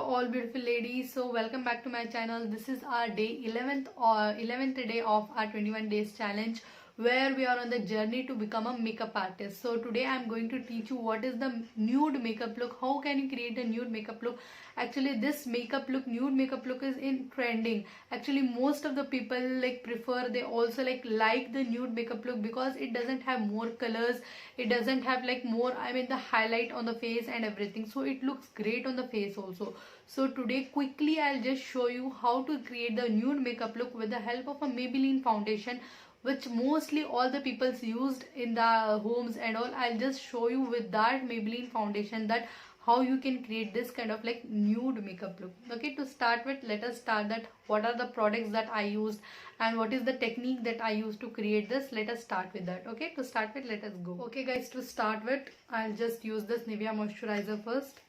all beautiful ladies. So welcome back to my channel. This is our day 11th or 11th day of our 21 days challenge, where we are on the journey to become a makeup artist. So today I'm going to teach you what is the nude makeup look. How can you create a nude makeup look? Actually, this makeup look, nude makeup look, is in trending. Actually, most of the people prefer, they also like the nude makeup look because it doesn't have more colors, it doesn't have more, the highlight on the face and everything, so it looks great on the face also. So today quickly I'll just show you how to create the nude makeup look with the help of a Maybelline foundation, which mostly all the people's used in the homes and all. I'll just show you with that Maybelline foundation that how you can create this kind of nude makeup look. Okay, to start with, let us start that what are the products that I used and what is the technique that I used to create this. Let us start with that. Okay, to start with, let us go. Okay guys, to start with, I'll just use this Nivea moisturizer first.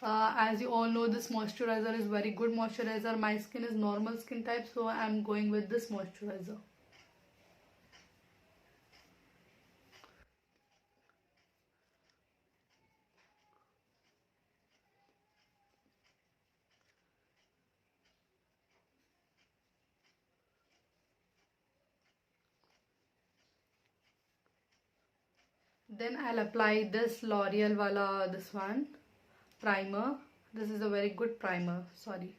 As you all know, this moisturizer is very good moisturizer. My skin is normal skin type, so I'm going with this moisturizer. Then I'll apply this L'Oreal wala, this one primer. This is a very good primer, sorry.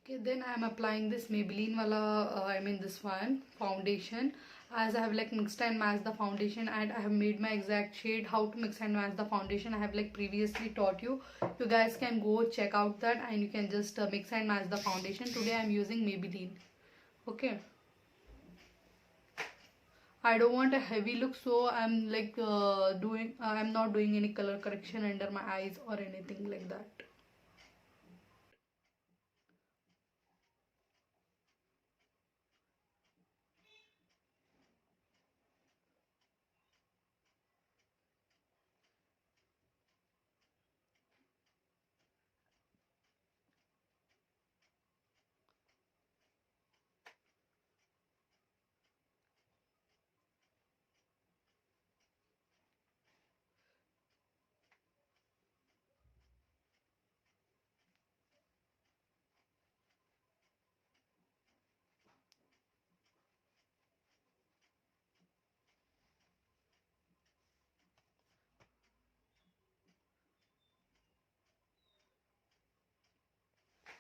Okay, then I am applying this Maybelline wala, this one foundation. As I have mixed and matched the foundation, and I have made my exact shade. How to mix and match the foundation, I have previously taught you. You guys can go check out that and you can just mix and match the foundation. Today I am using Maybelline. Okay, I don't want a heavy look, so I'm I'm not doing any color correction under my eyes or anything like that.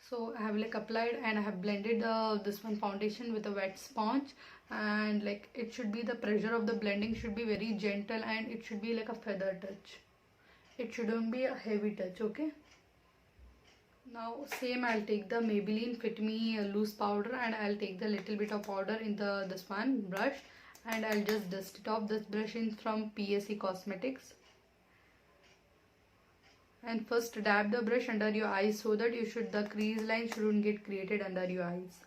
So I have applied and I have blended this one foundation with a wet sponge, and it should be, the pressure of the blending should be very gentle and it should be like a feather touch. It shouldn't be a heavy touch. Okay, now same, I'll take the Maybelline Fit Me loose powder and I'll take the little bit of powder in the this one brush, and I'll just dust it off. This brush is from PSE Cosmetics. And first dab the brush under your eyes so that the crease line shouldn't get created under your eyes.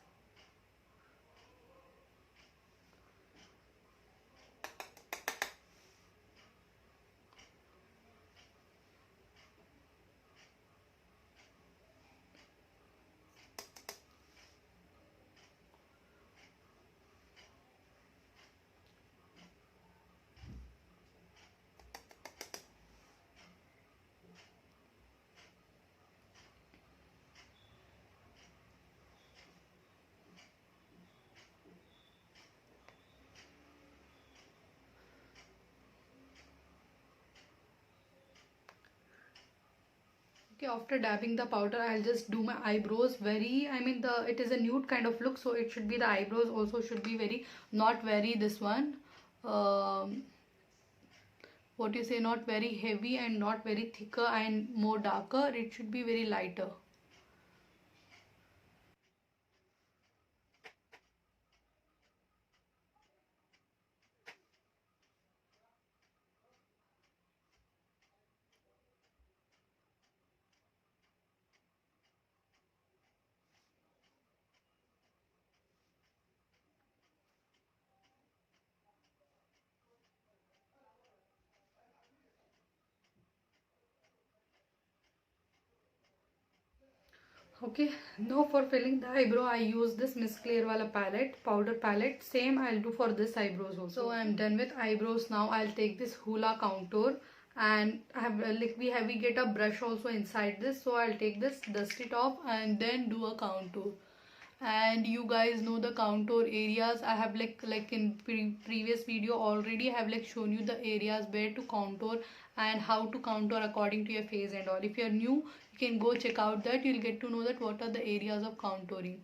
Okay, after dabbing the powder, I'll just do my eyebrows. Very, it is a nude kind of look, so it should be, the eyebrows also should be very, not very this one, what you say, not very heavy and not very thicker and more darker. It should be very lighter. Okay, now for filling the eyebrow, I use this Miss Clear wala palette, powder palette. Same I'll do for this eyebrows also. So I'm done with eyebrows. Now I'll take this Hoola contour, and I have like we get a brush also inside this. So I'll take this, dust it off, and then do a contour. And you guys know the contour areas. I have like in previous video already I have like shown you the areas where to contour and how to contour according to your face and all. If you're new, you can go check out that. You'll get to know that what are the areas of contouring.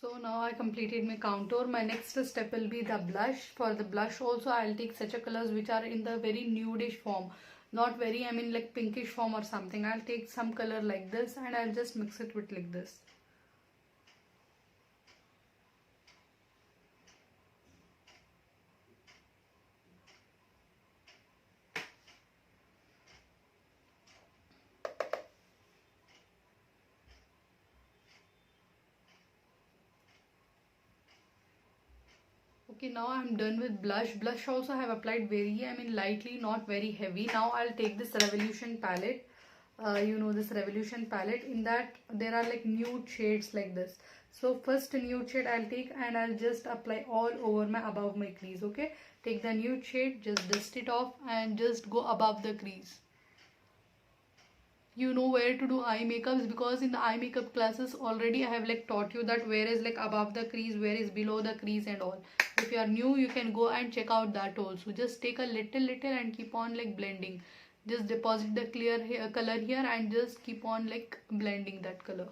So now I completed my contour. My next step will be the blush. For the blush also I'll take such a colors which are in the very nudish form. Not very, I mean like pinkish form or something. I'll take some color like this and I'll just mix it with like this. Okay, now I'm done with blush. Blush also I have applied very, I mean lightly, not very heavy. Now I'll take this Revolution palette. You know this Revolution palette. In that there are like nude shades like this. So first nude shade I'll take and I'll just apply all over my above my crease. Okay, take the nude shade, just dust it off and just go above the crease. You know where to do eye makeups, because in the eye makeup classes already I have like taught you that where is like above the crease, where is below the crease and all. If you are new, you can go and check out that also. Just take a little and keep on like blending. Just deposit the clear hair color here and just keep on like blending that color.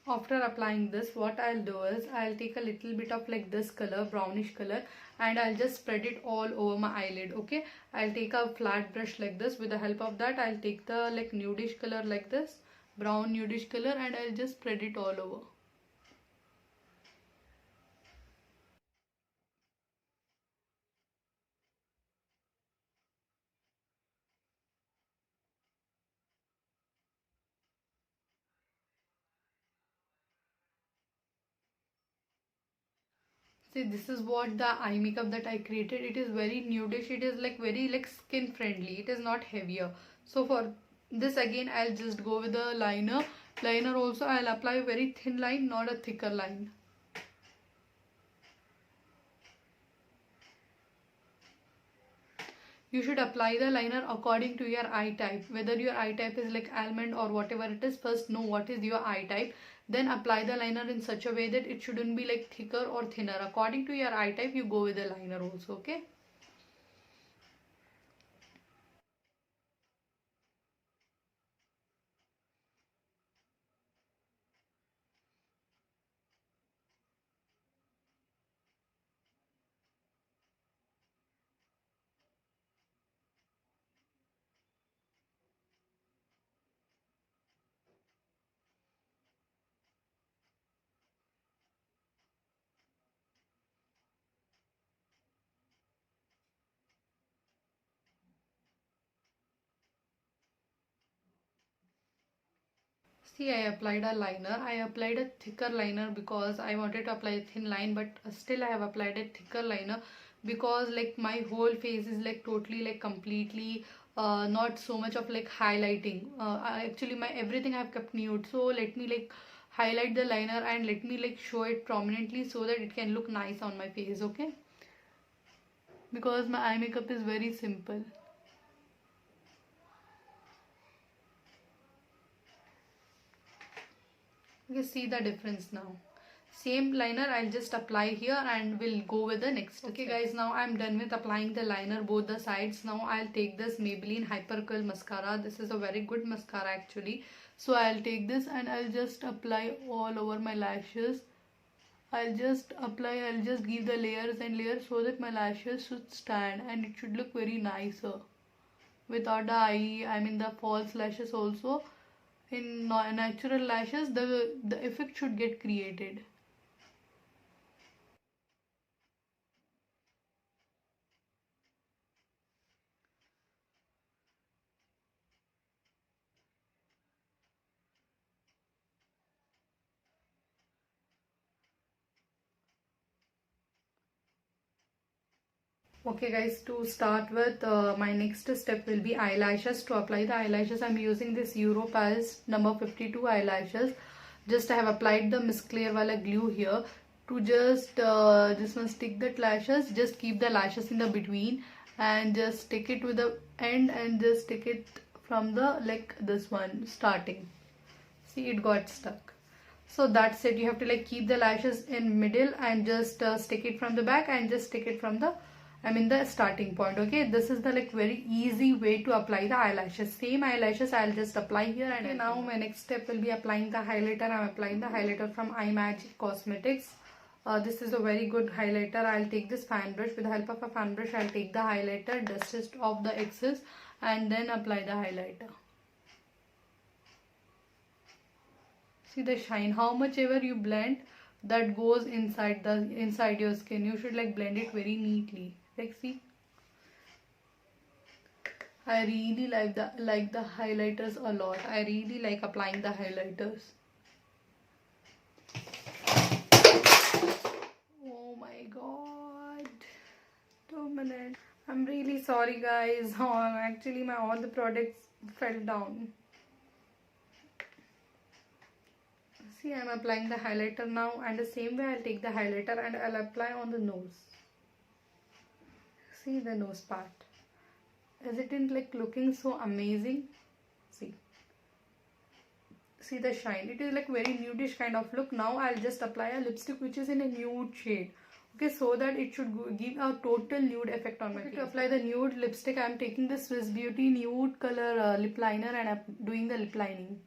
After applying this, what I'll do is I'll take a little bit of like this color, brownish color, and I'll just spread it all over my eyelid. Okay, I'll take a flat brush like this. With the help of that, I'll take the like nudish color like this, brown nudish color, and I'll just spread it all over. See, this is what the eye makeup that I created. It is very nudish. It is like very like skin friendly. It is not heavier. So for this again, I'll just go with the liner. Liner also I'll apply a very thin line, not a thicker line. You should apply the liner according to your eye type. Whether your eye type is like almond or whatever it is, first know what is your eye type. Then apply the liner in such a way that it shouldn't be like thicker or thinner. According to your eye type, you go with the liner also, okay? See, I applied a liner. I applied a thicker liner because I wanted to apply a thin line, but still I have applied a thicker liner because like my whole face is like totally like completely not so much of like highlighting. Actually my everything I've kept nude, so let me like highlight the liner and let me like show it prominently so that it can look nice on my face. Okay, because my eye makeup is very simple. You see the difference now. Same liner I'll just apply here and we'll go with the next. Okay guys, now I'm done with applying the liner both the sides. Now I'll take this Maybelline Hyper Curl mascara. This is a very good mascara actually. So I'll take this and I'll just apply all over my lashes. I'll just give the layers and layers so that my lashes should stand and it should look very nicer without the the false lashes also. In natural lashes the effect should get created. Okay guys, to start with, my next step will be eyelashes. To apply the eyelashes, I'm using this Europass number 52 eyelashes. Just I have applied the Miss Clear wala glue here to just stick the lashes. Just keep the lashes in the between and just stick it with the end and just stick it from the like this one starting. See, it got stuck. So that's it. You have to like keep the lashes in middle and just stick it from the back and just stick it from the the starting point. Okay, this is the like very easy way to apply the eyelashes. Same eyelashes I'll just apply here. And okay, now my next step will be applying the highlighter. I'm applying the highlighter from iMagic Cosmetics. This is a very good highlighter. I'll take this fan brush. With the help of a fan brush, I'll take the highlighter, dust it off the excess and then apply the highlighter. See the shine. How much ever you blend, that goes inside your skin. You should like blend it very neatly. Like see, I really like the highlighters a lot. I really like applying the highlighters. Oh my god, 2 minutes. I'm really sorry guys. Actually my all the products fell down. See, I'm applying the highlighter now, and the same way I'll take the highlighter and I'll apply on the nose. See the nose part. Is it in like looking so amazing? See the shine. It is like very nudish kind of look. Now I'll just apply a lipstick which is in a nude shade. Okay, so that it should give a total nude effect on my face. To apply the nude lipstick, I'm taking the Swiss Beauty nude color lip liner and I'm doing the lip lining.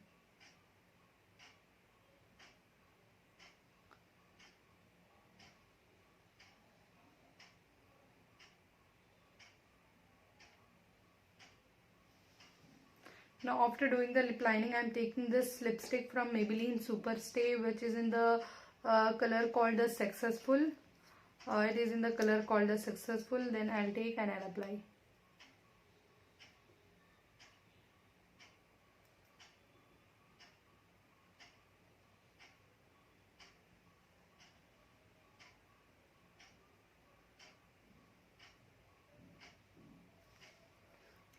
Now after doing the lip lining, I'm taking this lipstick from Maybelline Superstay, which is in the color called the Successful. It is in the color called the Successful. Then I'll take and I'll apply.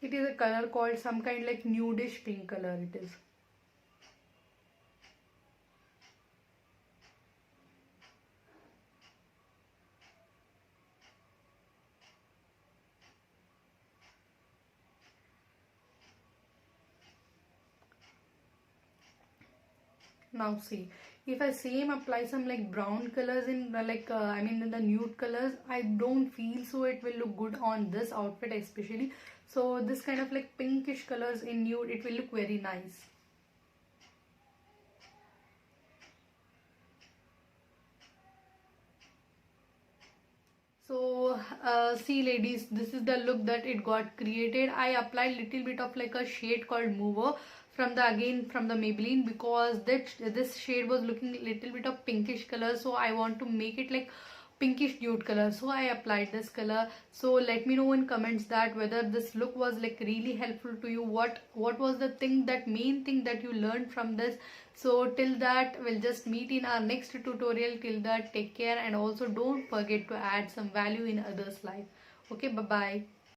It is a color called some kind like nudish pink color it is. Now see, if I same apply some like brown colors in in the nude colors, I don't feel so it will look good on this outfit especially. So this kind of like pinkish colors in nude, it will look very nice. So see ladies, this is the look that it got created. I applied little bit of like a shade called Mover from the Maybelline, because this shade was looking little bit of pinkish color, so I want to make it like pinkish nude color, so I applied this color. So let me know in comments that whether this look was like really helpful to you. What was the main thing that you learned from this. So till that, we'll just meet in our next tutorial. Till that, take care, and also don't forget to add some value in others' life. Okay, bye bye.